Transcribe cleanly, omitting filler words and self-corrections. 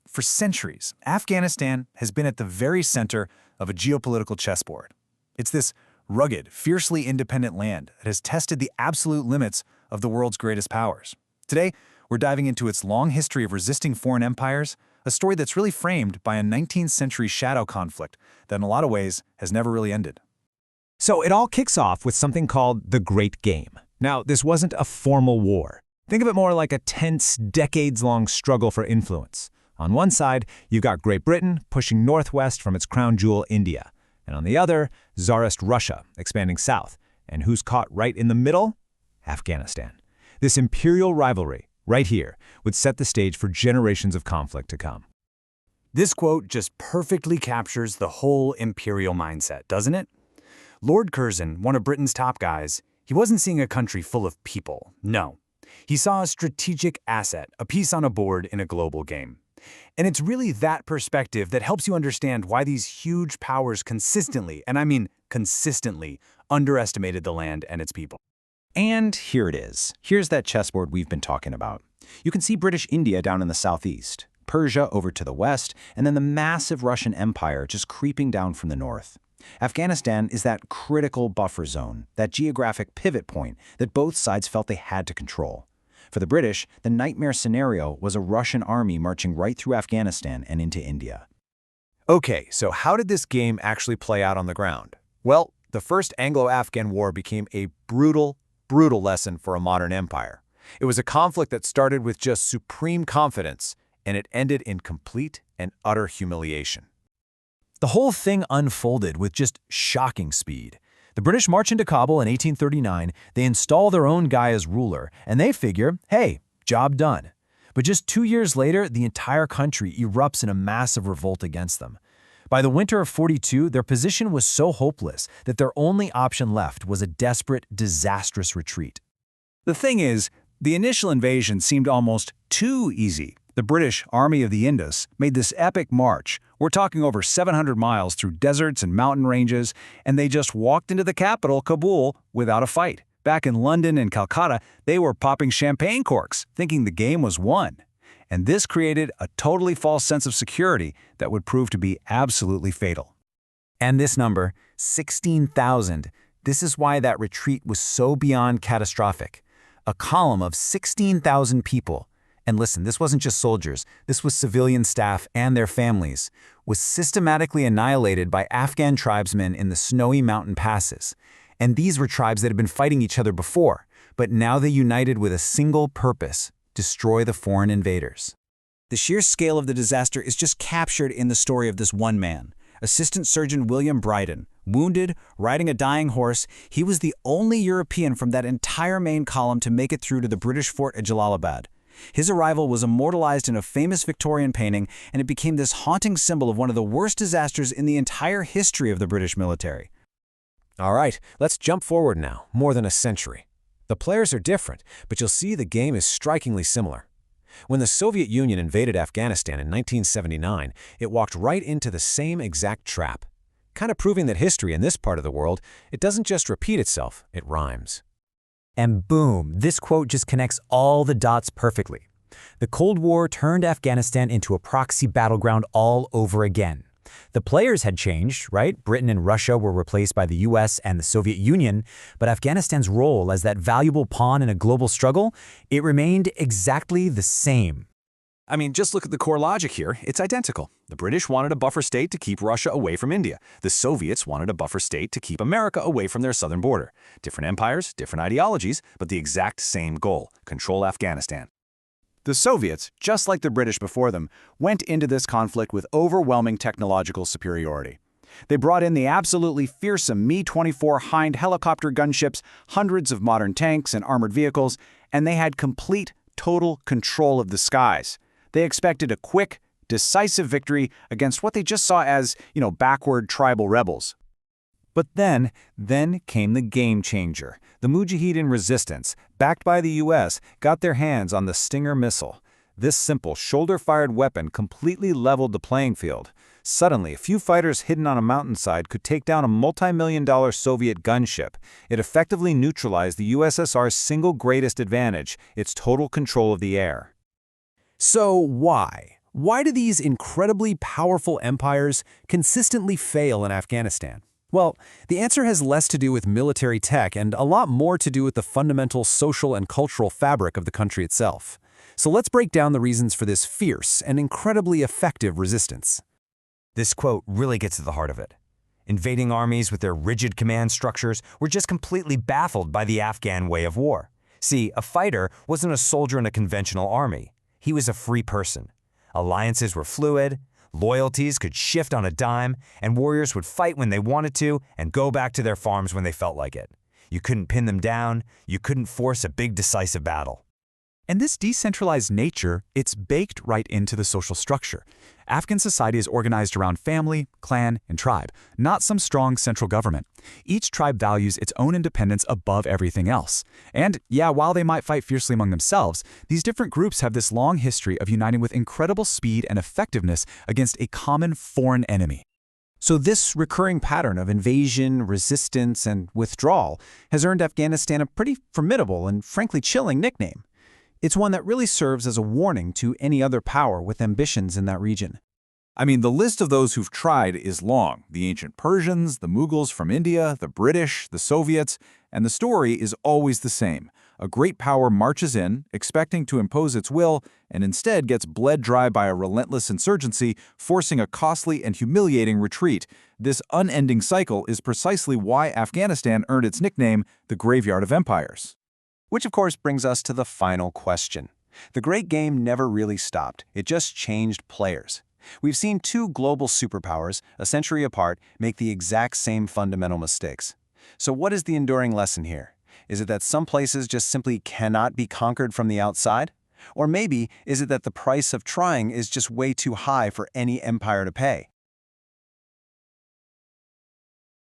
For centuries, Afghanistan has been at the very center of a geopolitical chessboard. It's this rugged, fiercely independent land that has tested the absolute limits of the world's greatest powers. Today, we're diving into its long history of resisting foreign empires, a story that's really framed by a 19th century shadow conflict that in a lot of ways has never really ended. So it all kicks off with something called the Great Game. Now, this wasn't a formal war. Think of it more like a tense, decades-long struggle for influence. On one side, you've got Great Britain pushing northwest from its crown jewel, India. And on the other, Tsarist Russia expanding south. And who's caught right in the middle? Afghanistan. This imperial rivalry, right here, would set the stage for generations of conflict to come. This quote just perfectly captures the whole imperial mindset, doesn't it? Lord Curzon, one of Britain's top guys, he wasn't seeing a country full of people, no. He saw a strategic asset, a piece on a board in a global game. And it's really that perspective that helps you understand why these huge powers consistently, and I mean consistently, underestimated the land and its people. And here it is. Here's that chessboard we've been talking about. You can see British India down in the southeast, Persia over to the west, and then the massive Russian Empire just creeping down from the north. Afghanistan is that critical buffer zone, that geographic pivot point that both sides felt they had to control. For the British, the nightmare scenario was a Russian army marching right through Afghanistan and into India. Okay, so how did this game actually play out on the ground? Well, the First Anglo-Afghan War became a brutal lesson for a modern empire. It was a conflict that started with just supreme confidence, and it ended in complete and utter humiliation. The whole thing unfolded with just shocking speed. The British march into Kabul in 1839, they install their own guy as ruler, and they figure, hey, job done. But just 2 years later, the entire country erupts in a massive revolt against them. By the winter of '42, their position was so hopeless that their only option left was a desperate, disastrous retreat. The thing is, the initial invasion seemed almost too easy. The British Army of the Indus made this epic march. We're talking over 700 miles through deserts and mountain ranges, and they just walked into the capital, Kabul, without a fight. Back in London and Calcutta, they were popping champagne corks, thinking the game was won. And this created a totally false sense of security that would prove to be absolutely fatal. And this number, 16,000, this is why that retreat was so beyond catastrophic. A column of 16,000 people. And listen, this wasn't just soldiers, this was civilian staff and their families, was systematically annihilated by Afghan tribesmen in the snowy mountain passes. And these were tribes that had been fighting each other before, but now they united with a single purpose: destroy the foreign invaders. The sheer scale of the disaster is just captured in the story of this one man. Assistant Surgeon William Bryden, wounded, riding a dying horse, he was the only European from that entire main column to make it through to the British fort at Jalalabad. His arrival was immortalized in a famous Victorian painting, and it became this haunting symbol of one of the worst disasters in the entire history of the British military. All right, let's jump forward now, more than a century. The players are different, but you'll see the game is strikingly similar. When the Soviet Union invaded Afghanistan in 1979, it walked right into the same exact trap, kind of proving that history in this part of the world, it doesn't just repeat itself, it rhymes. And boom, this quote just connects all the dots perfectly. The Cold War turned Afghanistan into a proxy battleground all over again. The players had changed, right? Britain and Russia were replaced by the US and the Soviet Union, but Afghanistan's role as that valuable pawn in a global struggle, it remained exactly the same. I mean, just look at the core logic here. It's identical. The British wanted a buffer state to keep Russia away from India. The Soviets wanted a buffer state to keep America away from their southern border. Different empires, different ideologies, but the exact same goal: control Afghanistan. The Soviets, just like the British before them, went into this conflict with overwhelming technological superiority. They brought in the absolutely fearsome Mi-24 Hind helicopter gunships, hundreds of modern tanks and armored vehicles, and they had complete, total control of the skies. They expected a quick, decisive victory against what they just saw as, backward tribal rebels. But then came the game changer. The Mujahideen resistance, backed by the US, got their hands on the Stinger missile. This simple shoulder-fired weapon completely leveled the playing field. Suddenly, a few fighters hidden on a mountainside could take down a multi-million-dollar Soviet gunship. It effectively neutralized the USSR's single greatest advantage, its total control of the air. So why? Why do these incredibly powerful empires consistently fail in Afghanistan? Well, the answer has less to do with military tech and a lot more to do with the fundamental social and cultural fabric of the country itself. So let's break down the reasons for this fierce and incredibly effective resistance. This quote really gets to the heart of it. Invading armies with their rigid command structures were just completely baffled by the Afghan way of war. See, a fighter wasn't a soldier in a conventional army. He was a free person. Alliances were fluid, loyalties could shift on a dime, and warriors would fight when they wanted to and go back to their farms when they felt like it. You couldn't pin them down, you couldn't force a big decisive battle. And this decentralized nature, it's baked right into the social structure. Afghan society is organized around family, clan, and tribe, not some strong central government. Each tribe values its own independence above everything else. And yeah, while they might fight fiercely among themselves, these different groups have this long history of uniting with incredible speed and effectiveness against a common foreign enemy. So this recurring pattern of invasion, resistance, and withdrawal has earned Afghanistan a pretty formidable and frankly chilling nickname. It's one that really serves as a warning to any other power with ambitions in that region. I mean, the list of those who've tried is long. The ancient Persians, the Mughals from India, the British, the Soviets, and the story is always the same. A great power marches in, expecting to impose its will, and instead gets bled dry by a relentless insurgency, forcing a costly and humiliating retreat. This unending cycle is precisely why Afghanistan earned its nickname, the Graveyard of Empires. Which of course brings us to the final question. The Great Game never really stopped, it just changed players. We've seen two global superpowers, a century apart, make the exact same fundamental mistakes. So what is the enduring lesson here? Is it that some places just simply cannot be conquered from the outside? Or maybe is it that the price of trying is just way too high for any empire to pay?